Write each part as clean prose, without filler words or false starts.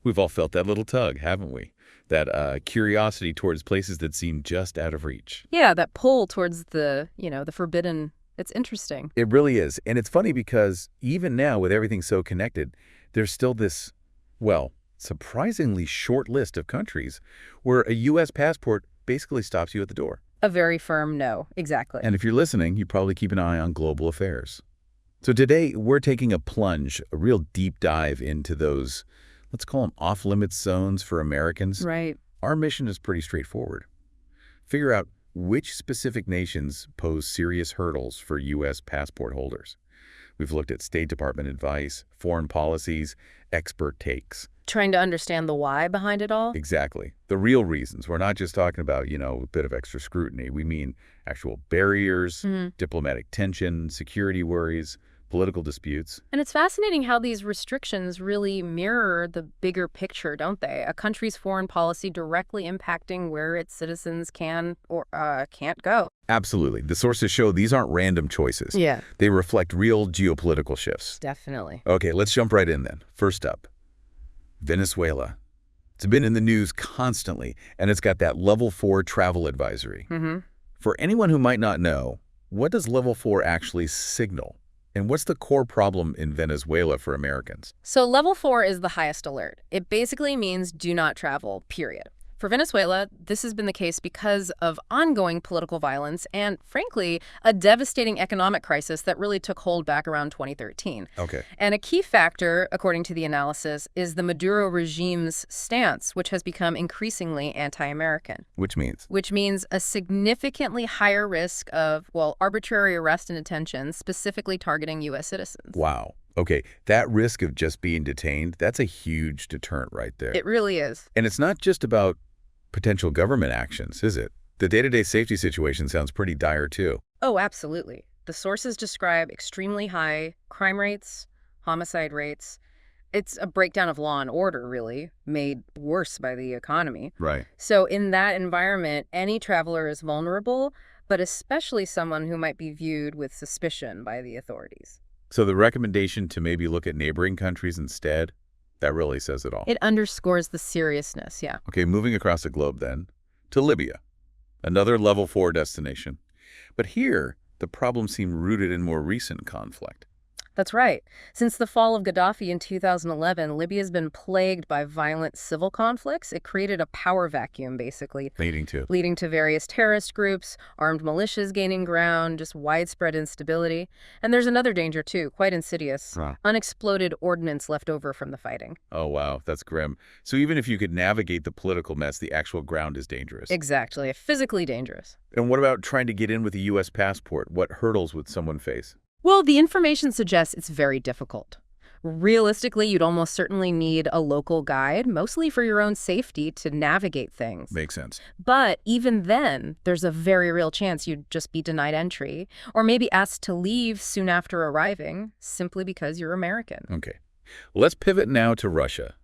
We've all felt that little tug, haven't we? That curiosity towards places that seem just out of reach. Yeah, that pull towards the forbidden. It's interesting. It really is. And it's funny because even now, with everything so connected, there's still this, well, surprisingly short list of countries where a U.S. passport basically stops you at the door. A very firm no, exactly. And if you're listening, you probably keep an eye on global affairs. So today, we're taking a plunge, a real deep dive into those, let's call them off-limits zones for Americans. Right. Our mission is pretty straightforward. Figure out which specific nations pose serious hurdles for U.S. passport holders. We've looked at State Department advice, foreign policies, expert takes. Trying to understand the why behind it all? Exactly. The real reasons. We're not just talking about, a bit of extra scrutiny. We mean actual barriers, diplomatic tension, security worries, political disputes. And it's fascinating how these restrictions really mirror the bigger picture, don't they? A country's foreign policy directly impacting where its citizens can or can't go. Absolutely. The sources show these aren't random choices. Yeah. They reflect real geopolitical shifts. Definitely. Okay, let's jump right in then. First up, Venezuela. It's been in the news constantly, and it's got that Level 4 travel advisory. For anyone who might not know, what does Level 4 actually signal? And what's the core problem in Venezuela for Americans? So Level 4 is the highest alert. It basically means do not travel, period. For Venezuela, this has been the case because of ongoing political violence and, frankly, a devastating economic crisis that really took hold back around 2013. Okay. And a key factor, according to the analysis, is the Maduro regime's stance, which has become increasingly anti-American. Which means? Which means a significantly higher risk of, arbitrary arrest and detention, specifically targeting U.S. citizens. Wow. Okay, that risk of just being detained, that's a huge deterrent right there. It really is. And it's not just about potential government actions, is it? The day-to-day safety situation sounds pretty dire, too. Oh, absolutely. The sources describe extremely high crime rates, homicide rates. It's a breakdown of law and order, really, made worse by the economy. Right. So in that environment, any traveler is vulnerable, but especially someone who might be viewed with suspicion by the authorities. So the recommendation to maybe look at neighboring countries instead, that really says it all. It underscores the seriousness, yeah. Okay, moving across the globe then, to Libya, another Level 4 destination. But here, the problem seemed rooted in more recent conflict. That's right. Since the fall of Gaddafi in 2011, Libya's been plagued by violent civil conflicts. It created a power vacuum, basically. Leading to various terrorist groups, armed militias gaining ground, just widespread instability. And there's another danger, too, quite insidious. Unexploded ordnance left over from the fighting. Oh, wow, that's grim. So even if you could navigate the political mess, the actual ground is dangerous. Exactly. Physically dangerous. And what about trying to get in with a U.S. passport? What hurdles would someone face? Well, the information suggests it's very difficult. Realistically, you'd almost certainly need a local guide, mostly for your own safety, to navigate things. Makes sense. But even then, there's a very real chance you'd just be denied entry, or maybe asked to leave soon after arriving, simply because you're American. Okay. Let's pivot now to Russia.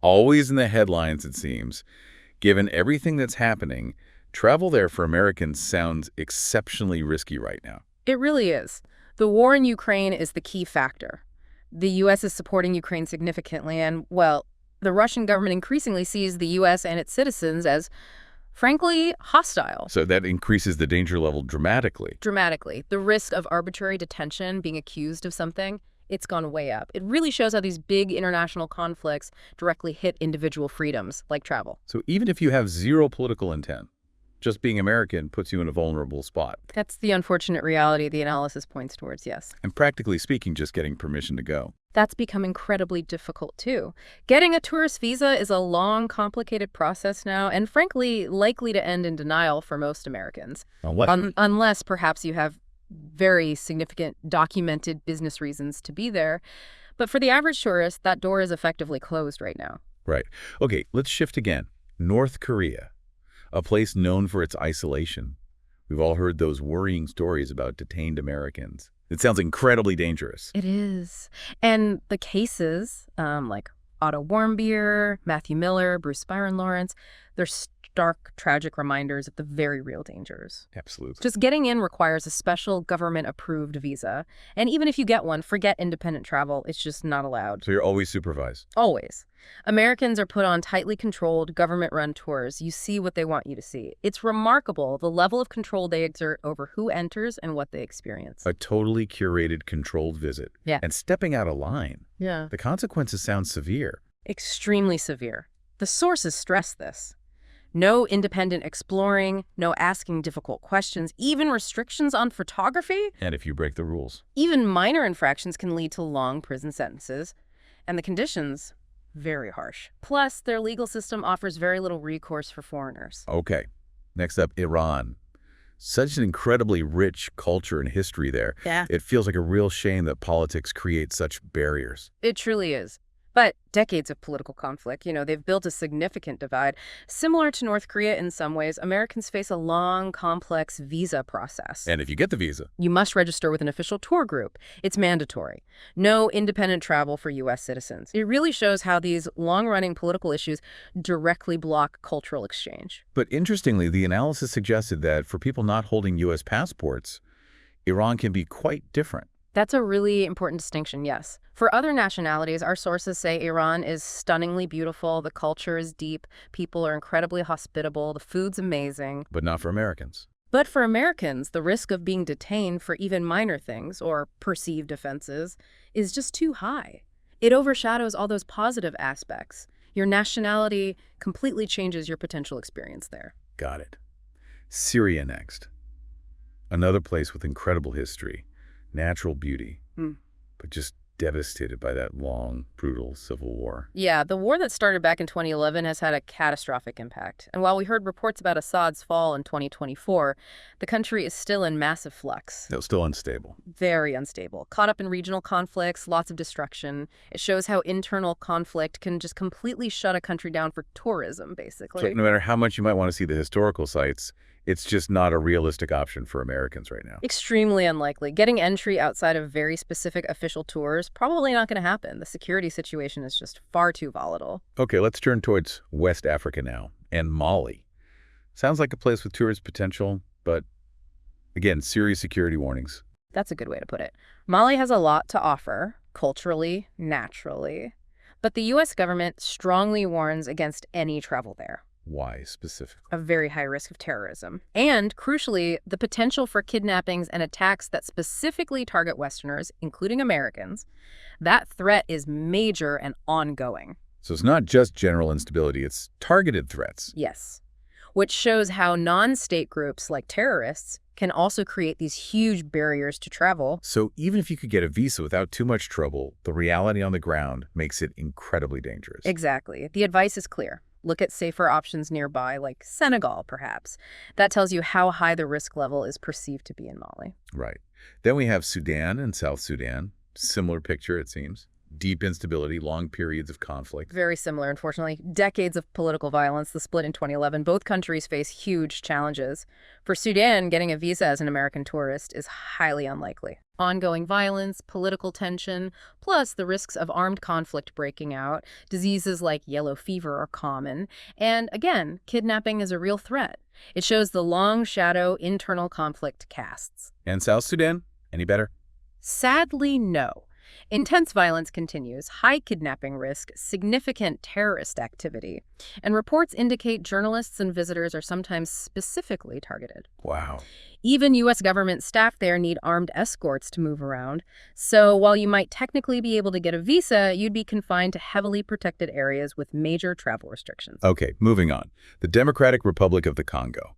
Always in the headlines, it seems. Given everything that's happening, travel there for Americans sounds exceptionally risky right now. It really is. The war in Ukraine is the key factor. The U.S. is supporting Ukraine significantly, and, the Russian government increasingly sees the U.S. and its citizens as, frankly, hostile. So that increases the danger level dramatically. Dramatically. The risk of arbitrary detention, being accused of something, it's gone way up. It really shows how these big international conflicts directly hit individual freedoms, like travel. So even if you have zero political intent, just being American puts you in a vulnerable spot. That's the unfortunate reality the analysis points towards, yes. And practically speaking, just getting permission to go. That's become incredibly difficult, too. Getting a tourist visa is a long, complicated process now, and frankly, likely to end in denial for most Americans. Unless perhaps you have very significant documented business reasons to be there. But for the average tourist, that door is effectively closed right now. Right. Okay, let's shift again. North Korea. A place known for its isolation. We've all heard those worrying stories about detained Americans. It sounds incredibly dangerous. It is. And the cases, like Otto Warmbier, Matthew Miller, Bruce Byron Lawrence, they're stark, tragic reminders of the very real dangers. Absolutely. Just getting in requires a special government-approved visa. And even if you get one, forget independent travel. It's just not allowed. So you're always supervised? Always. Americans are put on tightly controlled, government-run tours. You see what they want you to see. It's remarkable the level of control they exert over who enters and what they experience. A totally curated, controlled visit. Yeah. And stepping out of line. Yeah. The consequences sound severe. Extremely severe. The sources stress this. No independent exploring, no asking difficult questions, even restrictions on photography. And if you break the rules. Even minor infractions can lead to long prison sentences. And the conditions, very harsh. Plus, their legal system offers very little recourse for foreigners. Okay. Next up, Iran. Such an incredibly rich culture and history there. Yeah. It feels like a real shame that politics create such barriers. It truly is. But decades of political conflict, they've built a significant divide. Similar to North Korea in some ways, Americans face a long, complex visa process. And if you get the visa, you must register with an official tour group. It's mandatory. No independent travel for U.S. citizens. It really shows how these long-running political issues directly block cultural exchange. But interestingly, the analysis suggested that for people not holding U.S. passports, Iran can be quite different. That's a really important distinction, yes. For other nationalities, our sources say Iran is stunningly beautiful, the culture is deep, people are incredibly hospitable, the food's amazing. But not for Americans. But for Americans, the risk of being detained for even minor things, or perceived offenses, is just too high. It overshadows all those positive aspects. Your nationality completely changes your potential experience there. Got it. Syria next. Another place with incredible history. Natural beauty, but just devastated by that long, brutal civil war. Yeah, the war that started back in 2011 has had a catastrophic impact. And while we heard reports about Assad's fall in 2024, the country is still in massive flux. No, still unstable. Very unstable. Caught up in regional conflicts, lots of destruction. It shows how internal conflict can just completely shut a country down for tourism, basically. So no matter how much you might want to see the historical sites, it's just not a realistic option for Americans right now. Extremely unlikely. Getting entry outside of very specific official tours, probably not going to happen. The security situation is just far too volatile. Okay, let's turn towards West Africa now, and Mali. Sounds like a place with tourist potential, but again, serious security warnings. That's a good way to put it. Mali has a lot to offer, culturally, naturally, but the U.S. government strongly warns against any travel there. Why specifically? A very high risk of terrorism. And, crucially, the potential for kidnappings and attacks that specifically target Westerners, including Americans. That threat is major and ongoing. So it's not just general instability, it's targeted threats. Yes. Which shows how non-state groups like terrorists can also create these huge barriers to travel. So even if you could get a visa without too much trouble, the reality on the ground makes it incredibly dangerous. Exactly. The advice is clear. Look at safer options nearby, like Senegal, perhaps. That tells you how high the risk level is perceived to be in Mali. Right. Then we have Sudan and South Sudan. Similar picture, it seems. Deep instability, long periods of conflict. Very similar, unfortunately. Decades of political violence, the split in 2011. Both countries face huge challenges. For Sudan, getting a visa as an American tourist is highly unlikely. Ongoing violence, political tension, plus the risks of armed conflict breaking out. Diseases like yellow fever are common. And again, kidnapping is a real threat. It shows the long shadow internal conflict casts. And South Sudan? Any better? Sadly, no. Intense violence continues, high kidnapping risk, significant terrorist activity, and reports indicate journalists and visitors are sometimes specifically targeted. Wow. Even U.S. government staff there need armed escorts to move around. So while you might technically be able to get a visa, you'd be confined to heavily protected areas with major travel restrictions. Okay, moving on. The Democratic Republic of the Congo.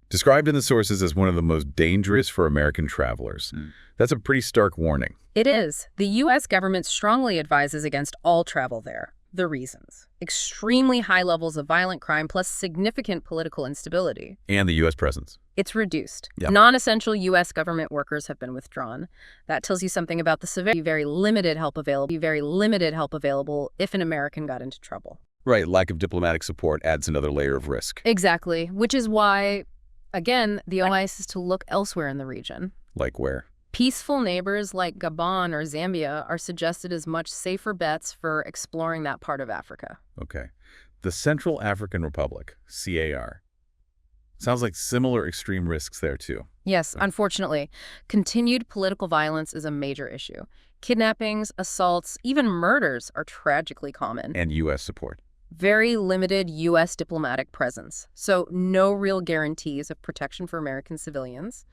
Described in the sources as one of the most dangerous for American travelers. That's a pretty stark warning. It is. The U.S. government strongly advises against all travel there. The reasons: extremely high levels of violent crime plus significant political instability. And the U.S. presence. It's reduced. Yep. Non-essential U.S. government workers have been withdrawn. That tells you something about the severity. Very limited help available if an American got into trouble. Right, lack of diplomatic support adds another layer of risk. Exactly, which is why, again, the advice is to look elsewhere in the region. Like where? Peaceful neighbors like Gabon or Zambia are suggested as much safer bets for exploring that part of Africa. Okay. The Central African Republic, CAR. Sounds like similar extreme risks there, too. Yes, unfortunately, continued political violence is a major issue. Kidnappings, assaults, even murders are tragically common. And U.S. support. Very limited U.S. diplomatic presence, so no real guarantees of protection for American civilians.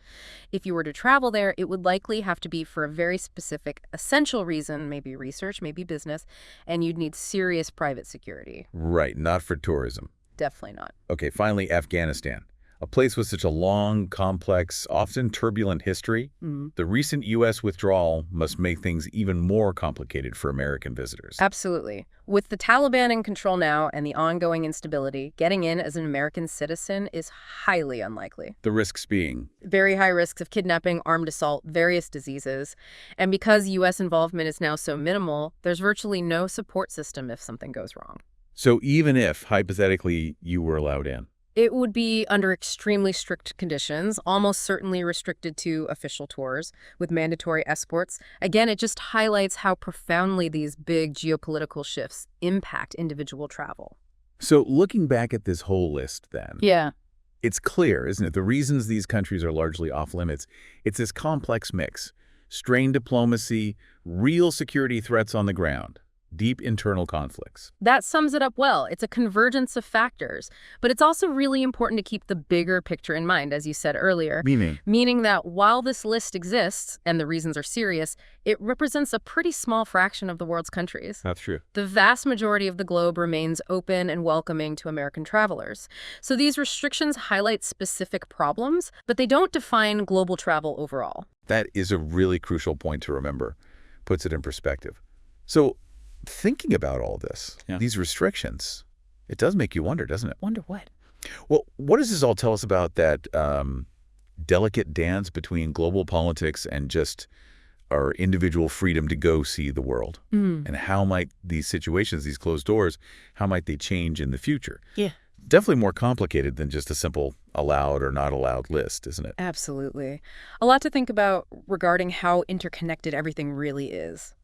If you were to travel there, it would likely have to be for a very specific, essential reason, maybe research, maybe business, and you'd need serious private security. Right, not for tourism. Definitely not. Okay, finally, Afghanistan. A place with such a long, complex, often turbulent history, the recent U.S. withdrawal must make things even more complicated for American visitors. Absolutely. With the Taliban in control now and the ongoing instability, getting in as an American citizen is highly unlikely. The risks being? Very high risks of kidnapping, armed assault, various diseases. And because U.S. involvement is now so minimal, there's virtually no support system if something goes wrong. So even if, hypothetically, you were allowed in? It would be under extremely strict conditions, almost certainly restricted to official tours with mandatory escorts. Again, it just highlights how profoundly these big geopolitical shifts impact individual travel. So looking back at this whole list then, Yeah. it's clear, isn't it? The reasons these countries are largely off limits, it's this complex mix. Strained diplomacy, real security threats on the ground, deep internal conflicts. That sums it up well. It's a convergence of factors, but it's also really important to keep the bigger picture in mind, as you said earlier. Meaning that while this list exists, and the reasons are serious, it represents a pretty small fraction of the world's countries. That's true. The vast majority of the globe remains open and welcoming to American travelers. So these restrictions highlight specific problems, but they don't define global travel overall. That is a really crucial point to remember. Puts it in perspective. So thinking about all this, these restrictions, it does make you wonder, doesn't it? Wonder what? Well, what does this all tell us about that delicate dance between global politics and just our individual freedom to go see the world? And how might these situations, these closed doors, how might they change in the future? Yeah. Definitely more complicated than just a simple allowed or not allowed list, isn't it? Absolutely. A lot to think about regarding how interconnected everything really is.